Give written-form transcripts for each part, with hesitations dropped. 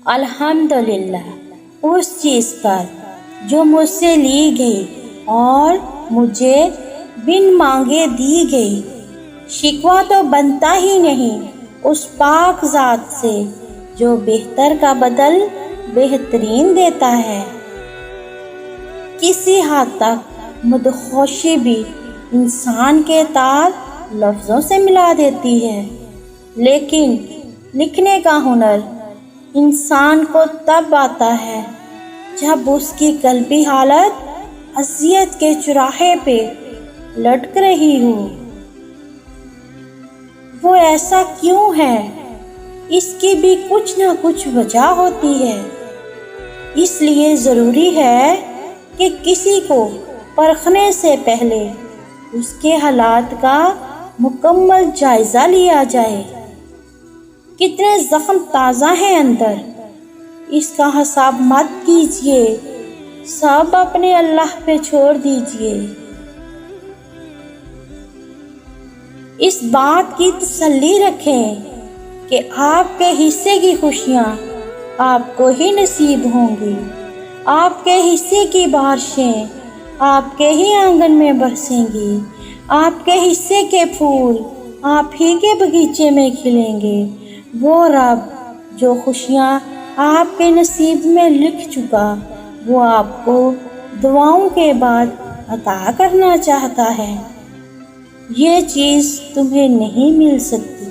अल्हम्दुलिल्लाह उस चीज़ पर जो मुझसे ली गई और मुझे बिन मांगे दी गई। शिकवा तो बनता ही नहीं उस पाक ज़ात से जो बेहतर का बदल बेहतरीन देता है। किसी हद तक मदहोशी भी इंसान के तार लफ्ज़ों से मिला देती है, लेकिन लिखने का हुनर इंसान को तब आता है जब उसकी कल्बी हालत अज़ियत के चुराहे पे लटक रही हो। वो ऐसा क्यों है, इसकी भी कुछ न कुछ वजह होती है। इसलिए ज़रूरी है कि किसी को परखने से पहले उसके हालात का मुकम्मल जायज़ा लिया जाए। कितने ज़ख्म ताज़ा हैं अंदर, इसका हिसाब मत कीजिए, सब अपने अल्लाह पे छोड़ दीजिए। इस बात की तसल्ली रखें कि आपके हिस्से की खुशियाँ आपको ही नसीब होंगी। आपके हिस्से की बारिशें आपके ही आंगन में बरसेंगी। आपके हिस्से के फूल आप ही के बगीचे में खिलेंगे। वो रब जो खुशियाँ आपके नसीब में लिख चुका, वो आपको दुआओं के बाद अता करना चाहता है। ये चीज़ तुम्हें नहीं मिल सकती,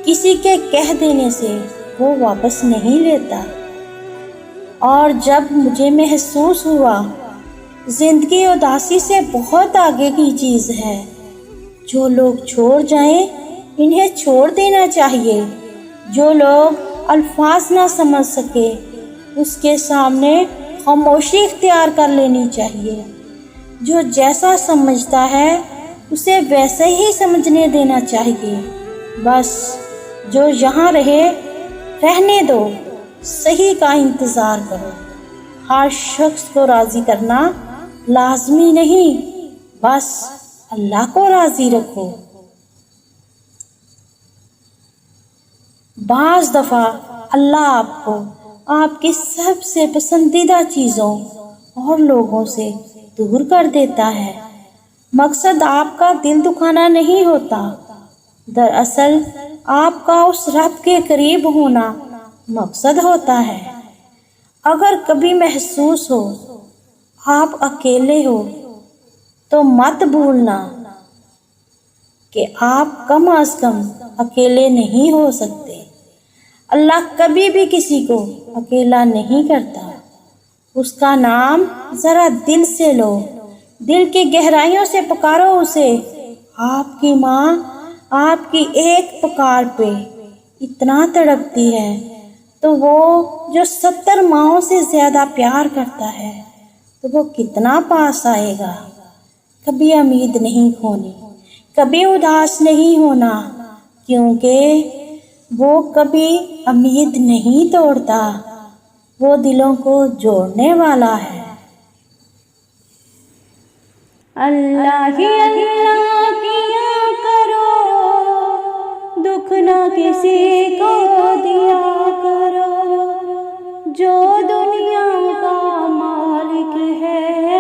किसी के कह देने से वो वापस नहीं लेता। और जब मुझे महसूस हुआ जिंदगी उदासी से बहुत आगे की चीज़ है, जो लोग छोड़ जाएं इन्हें छोड़ देना चाहिए। जो लोग अल्फाज ना समझ सके उसके सामने खामोशी इख्तियार कर लेनी चाहिए। जो जैसा समझता है उसे वैसे ही समझने देना चाहिए। बस जो यहाँ रहे रहने दो, सही का इंतज़ार करो। हर शख्स को राज़ी करना लाजमी नहीं, बस अल्लाह को राज़ी रखो। बाज़ दफ़ा अल्लाह आपको आपकी सबसे पसंदीदा चीज़ों और लोगों से दूर कर देता है। मकसद आपका दिल दुखाना नहीं होता, दरअसल आपका उस रब के करीब होना मकसद होता है। अगर कभी महसूस हो आप अकेले हो तो मत भूलना कि आप कम अज़ कम अकेले नहीं हो सकते। अल्लाह कभी भी किसी को अकेला नहीं करता। उसका नाम ज़रा दिल से लो, दिल की गहराइयों से पुकारो उसे। आपकी माँ आपकी एक पुकार पे इतना तड़पती है, तो वो जो 70 माँओं से ज़्यादा प्यार करता है, तो वो कितना पास आएगा। कभी उम्मीद नहीं खोनी, कभी उदास नहीं होना, क्योंकि वो कभी उम्मीद नहीं तोड़ता, वो दिलों को जोड़ने वाला है। अल्लाह ही अल्लाह किया करो, दुख ना किसी को दिया करो। जो दुनिया का मालिक है